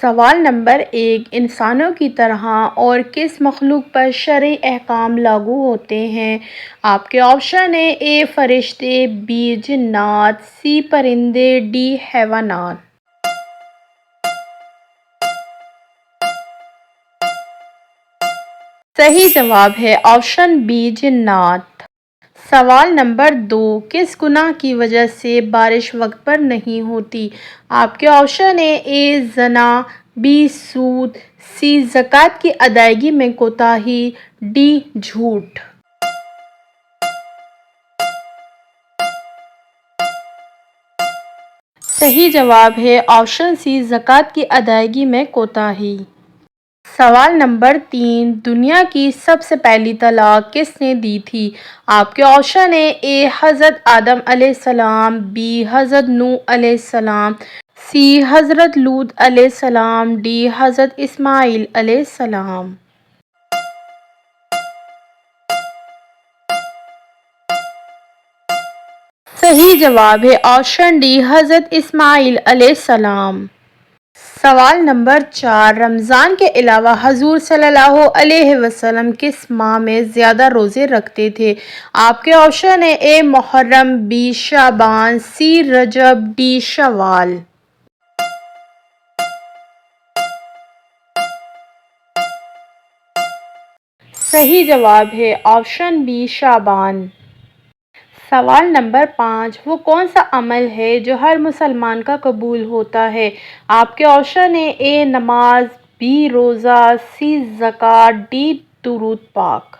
سوال نمبر 1، انسانوں کی طرح اور کس مخلوق پر شرعی احکام لاگو ہوتے ہیں؟ آپ کے آپشن ہیں: اے فرشتے، بی جنات، سی پرندے، ڈی حیوانات۔ صحیح جواب ہے آپشن بی جنات۔ سوال نمبر 2، کس گناہ کی وجہ سے بارش وقت پر نہیں ہوتی؟ آپ کے آپشن ہیں: اے زنا، بی سود، سی زکوٰۃ کی ادائیگی میں کوتاہی، ڈی جھوٹ۔ صحیح جواب ہے آپشن سی زکوٰۃ کی ادائیگی میں کوتاہی۔ سوال نمبر 3، دنیا کی سب سے پہلی طلاق کس نے دی تھی؟ آپ کے آپشن ہیں: اے حضرت آدم علیہ السلام، بی حضرت نوح علیہ السلام، سی حضرت لوط علیہ السلام، ڈی حضرت اسماعیل علیہ السلام۔ صحیح جواب ہے آپشن ڈی حضرت اسماعیل علیہ السلام۔ سوال نمبر 4، رمضان کے علاوہ حضور صلی اللہ علیہ وسلم کس ماہ میں زیادہ روزے رکھتے تھے؟ آپ کے آپشن ہیں: اے محرم، be Shaban, C Recep, D شوال۔ صحیح جواب ہے آپشن بی شعبان۔ سوال نمبر 5، وہ کون سا عمل ہے جو ہر مسلمان کا قبول ہوتا ہے؟ آپ کے آپشن ہیں: اے نماز، بی روزہ، سی زکوٰۃ، ڈی درود پاک۔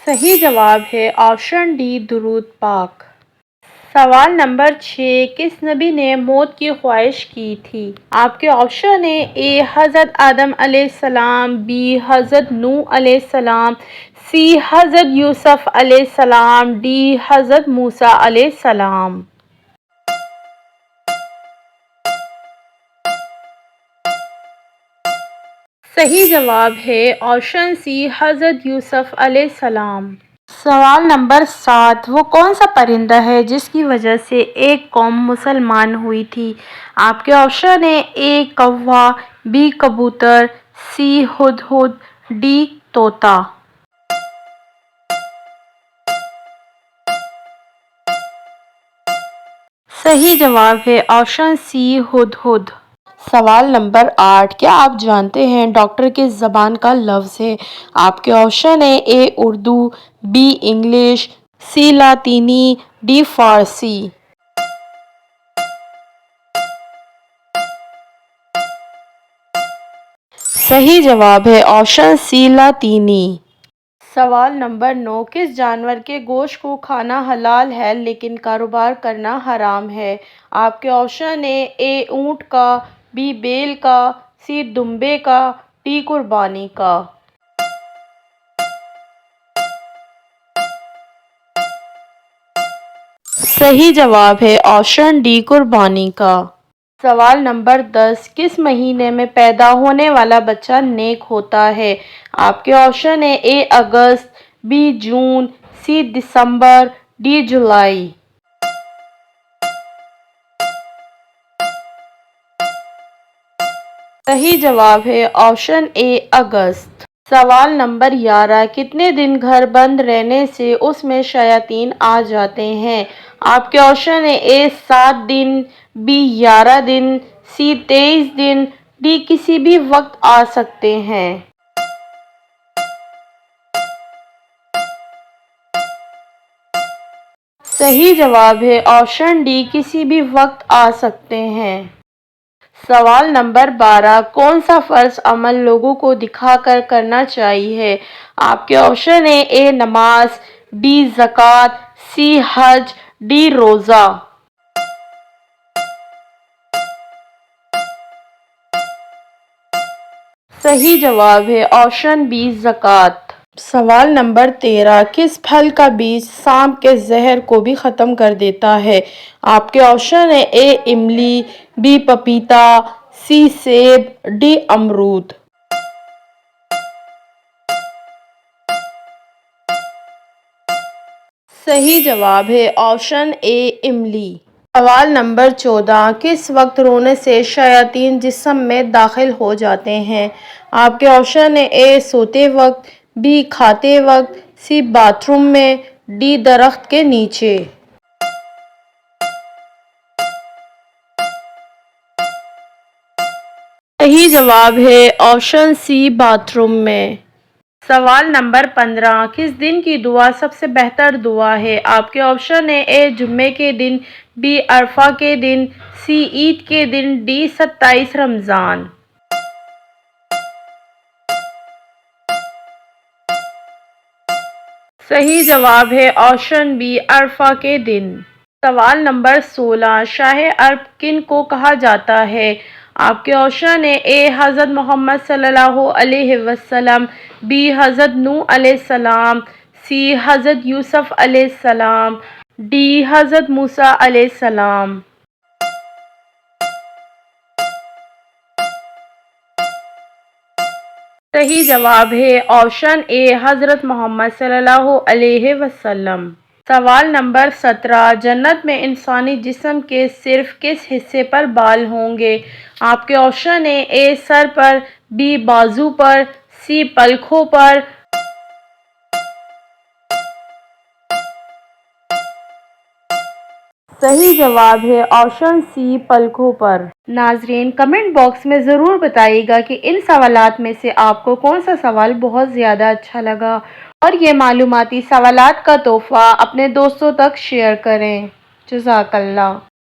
صحیح جواب ہے آپشن ڈی درود پاک۔ سوال نمبر 6، کس نبی نے موت کی خواہش کی تھی؟ آپ کے آپشن ہیں: اے حضرت آدم علیہ السلام، بی حضرت نوح علیہ السلام، سی حضرت یوسف علیہ السلام، ڈی حضرت موسیٰ علیہ السلام۔ صحیح جواب ہے آپشن سی حضرت یوسف علیہ السلام۔ سوال نمبر 7، وہ کون سا پرندہ ہے جس کی وجہ سے ایک قوم مسلمان ہوئی تھی؟ آپ کے آپشن ہیں: اے کوّا، بی کبوتر، سی ہدہد، ڈی طوطا۔ صحیح جواب ہے آپشن سی ہدہد۔ سوال نمبر 8، کیا آپ جانتے ہیں ڈاکٹر کس زبان کا لفظ ہے؟ آپ کے آپشن ہیں: اے اردو، بی انگلش، سی لاطینی، ڈی فارسی۔ صحیح جواب ہے آپشن سی لاطینی۔ سوال نمبر 9، کس جانور کے گوشت کو کھانا حلال ہے لیکن کاروبار کرنا حرام ہے؟ آپ کے آپشن ہیں: اے اونٹ کا، بی بیل کا، سی دمبے کا، ڈی قربانی کا۔ صحیح جواب ہے آپشن ڈی قربانی کا۔ سوال نمبر 10، کس مہینے میں پیدا ہونے والا بچہ نیک ہوتا ہے؟ آپ کے آپشن ہیں: اے اگست، be June, C December, D جولائی۔ صحیح جواب ہے آپشن اے اگست۔ سوال نمبر 11، کتنے دن گھر بند رہنے سے اس میں شیاطین آ جاتے ہیں؟ آپ کے آپشن ہیں: اے 7 دن، be 11 then, C 23 then, D کسی بھی وقت آ سکتے ہیں۔ صحیح جواب ہے آپشن ڈی کسی بھی وقت آ سکتے ہیں۔ سوال نمبر 12، کون سا فرض عمل لوگوں کو دکھا کر کرنا چاہیے؟ آپ کے آپشن ہیں: اے نماز، بی زکوٰۃ، سی حج، ڈی روزہ۔ صحیح جواب ہے آپشن بی زکوٰۃ۔ سوال نمبر 13، کس پھل کا بیج سانپ کے زہر کو بھی ختم کر دیتا ہے؟ آپ کے آپشن ہیں: اے املی، بی پپیتا، سی سیب، ڈی امرود۔ صحیح جواب ہے آپشن اے املی۔ سوال نمبر 14، کس وقت رونے سے شیاطین جسم میں داخل ہو جاتے ہیں؟ آپ کے آپشن ہیں اے سوتے وقت، بی کھاتے وقت، سی باتھ روم میں، ڈی درخت کے نیچے۔ صحیح جواب ہے آپشن سی باتھ روم میں۔ سوال نمبر 15، کس دن کی دعا سب سے بہتر دعا ہے؟ آپ کے آپشن ہیں اے جمعے کے دن، بی عرفہ کے دن، سی عید کے دن، ڈی 27 رمضان۔ صحیح جواب ہے آپشن بی عرفہ کے دن۔ سوال نمبر 16، شاہ عرب کن کو کہا جاتا ہے؟ آپ کے آپشن ہیں اے حضرت محمد صلی اللہ علیہ وسلم، بی حضرت نوح علیہ السلام، سی حضرت یوسف علیہ السلام، ڈی حضرت موسیٰ علیہ السلام۔ صحیح جواب ہے آپشن اے حضرت محمد صلی اللہ علیہ وسلم۔ سوال نمبر 17، جنت میں انسانی جسم کے صرف کس حصے پر بال ہوں گے؟ آپ کے آپشن ہیں اے سر پر، بی بازو پر، سی پلکوں پر۔ صحیح جواب ہے آپشن سی پلکوں پر۔ ناظرین کمنٹ باکس میں ضرور بتائیے گا کہ ان سوالات میں سے آپ کو کون سا سوال بہت زیادہ اچھا لگا، اور یہ معلوماتی سوالات کا تحفہ اپنے دوستوں تک شیئر کریں۔ جزاک اللہ۔